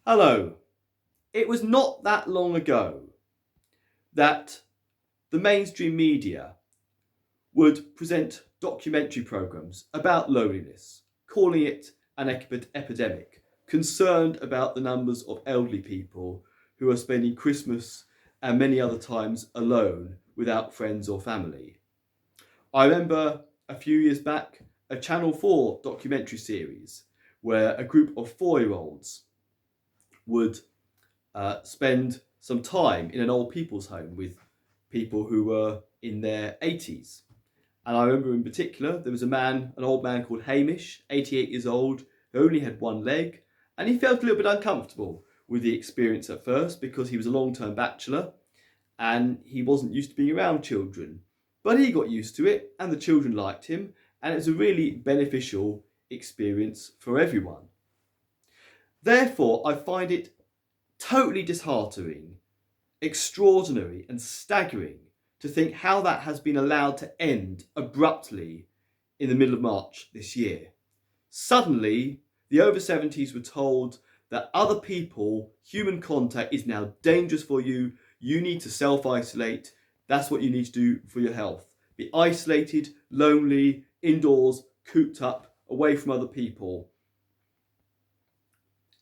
Hello. It was not that long ago that the mainstream media would present documentary programmes about loneliness, calling it an epidemic, concerned about the numbers of elderly people who are spending Christmas and many other times alone without friends or family. I remember a few years back a Channel 4 documentary series where a group of 4-year-olds would spend some time in an old people's home with people who were in their 80s. And I remember in particular, there was an old man called Hamish, 88 years old, who only had one leg, and he felt a little bit uncomfortable with the experience at first because he was a long-term bachelor and he wasn't used to being around children. But he got used to it and the children liked him, and it was a really beneficial experience for everyone. Therefore, I find it totally disheartening, extraordinary, and staggering to think how that has been allowed to end abruptly in the middle of March this year. Suddenly, the over 70s were told that other people, human contact is now dangerous for you. You need to self-isolate. That's what you need to do for your health. Be isolated, lonely, indoors, cooped up, away from other people.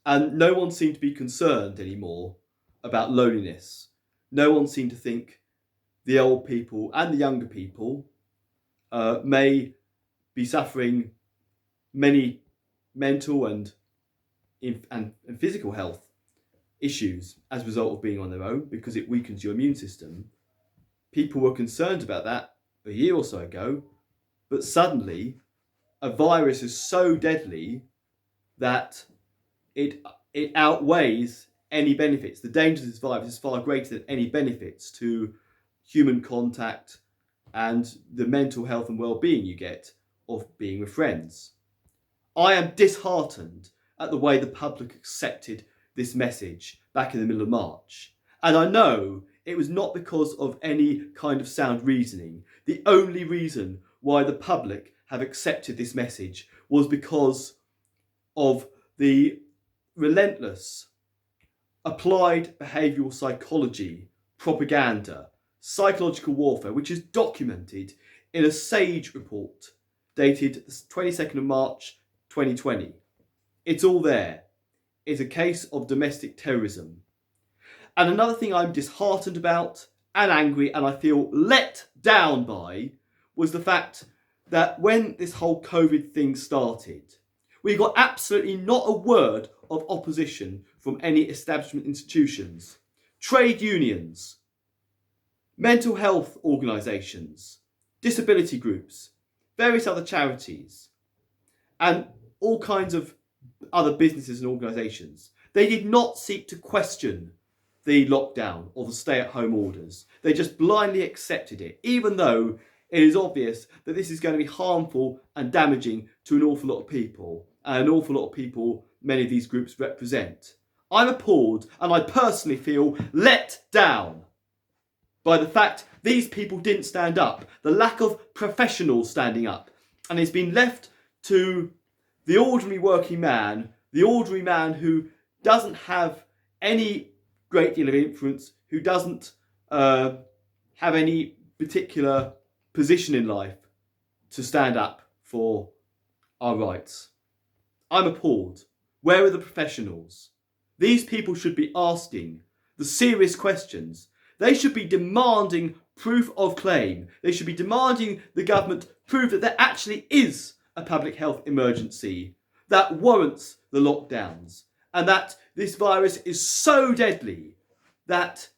And no one seemed to be concerned anymore about loneliness. No one seemed to think the old people and the younger people may be suffering many mental and physical health issues as a result of being on their own because it weakens your immune system. People were concerned about that a year or so ago, but suddenly a virus is so deadly that it outweighs any benefits. The danger of this virus is far greater than any benefits to human contact and the mental health and well-being you get of being with friends. I am disheartened at the way the public accepted this message back in the middle of March. And I know it was not because of any kind of sound reasoning. The only reason why the public have accepted this message was because of the relentless applied behavioural psychology propaganda, psychological warfare, which is documented in a SAGE report dated 22nd of March 2020. It's all there. It's a case of domestic terrorism. And another thing I'm disheartened about and angry and I feel let down by was the fact that when this whole COVID thing started, we got absolutely not a word of opposition from any establishment institutions, trade unions, mental health organisations, disability groups, various other charities, and all kinds of other businesses and organisations. They did not seek to question the lockdown or the stay-at-home orders. They just blindly accepted it, even though it is obvious that this is going to be harmful and damaging to an awful lot of people, and an awful lot of people many of these groups represent. I'm appalled, and I personally feel let down by the fact these people didn't stand up, the lack of professionals standing up, and it's been left to the ordinary working man, the ordinary man who doesn't have any great deal of influence, who doesn't have any particular position in life to stand up for our rights. I'm appalled. Where are the professionals? These people should be asking the serious questions. They should be demanding proof of claim. They should be demanding the government prove that there actually is a public health emergency that warrants the lockdowns, and that this virus is so deadly that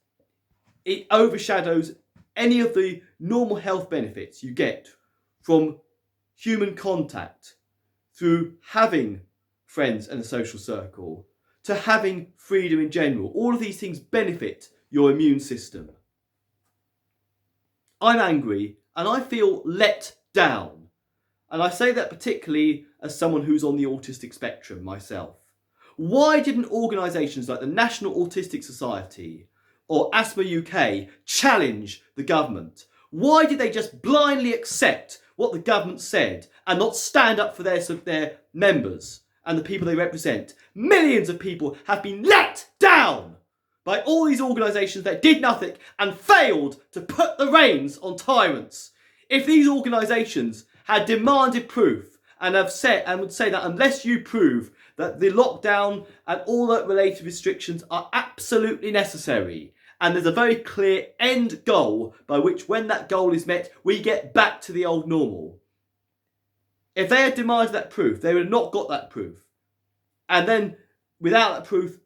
it overshadows any of the normal health benefits you get from human contact, through having friends and a social circle, to having freedom in general. All of these things benefit your immune system. I'm angry and I feel let down. And I say that particularly as someone who's on the autistic spectrum myself. Why didn't organisations like the National Autistic Society or Asthma UK challenge the government? Why did they just blindly accept what the government said and not stand up for their members and the people they represent. Millions of people have been let down by all these organisations that did nothing and failed to put the reins on tyrants. If these organisations had demanded proof and would say that unless you prove that the lockdown and all the related restrictions are absolutely necessary, and there's a very clear end goal by which, when that goal is met, we get back to the old normal. If they had demanded that proof, they would have not got that proof. And then, without that proof,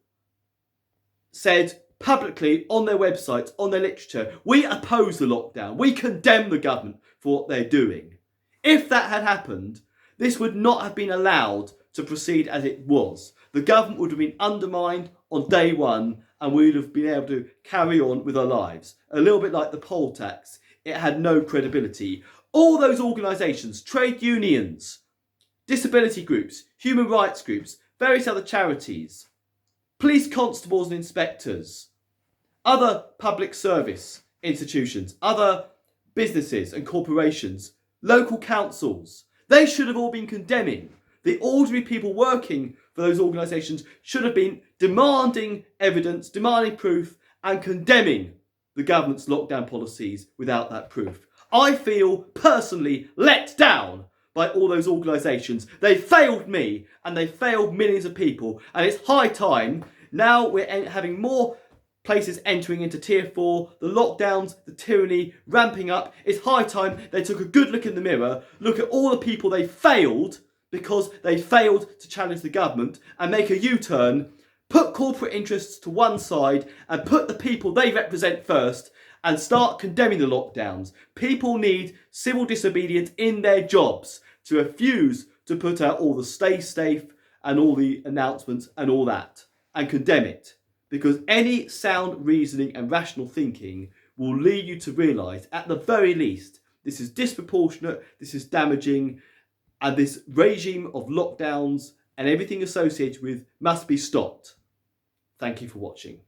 said publicly on their websites, on their literature, we oppose the lockdown, we condemn the government for what they're doing. If that had happened, this would not have been allowed to proceed as it was. The government would have been undermined on day one, and we would have been able to carry on with our lives. A little bit like the poll tax, it had no credibility. All those organisations, trade unions, disability groups, human rights groups, various other charities, police constables and inspectors, other public service institutions, other businesses and corporations, local councils, they should have all been condemning. The ordinary people working for those organisations should have been demanding evidence, demanding proof, and condemning the government's lockdown policies without that proof. I feel personally let down by all those organisations. They failed me and they failed millions of people, and it's high time. Now we're having more places entering into tier 4, the lockdowns, the tyranny ramping up. It's high time they took a good look in the mirror, look at all the people they failed because they failed to challenge the government, and make a U-turn, put corporate interests to one side and put the people they represent first, and start condemning the lockdowns. People need civil disobedience in their jobs to refuse to put out all the stay safe and all the announcements and all that, and condemn it. Because any sound reasoning and rational thinking will lead you to realise, at the very least, this is disproportionate, this is damaging, and this regime of lockdowns and everything associated with must be stopped. Thank you for watching.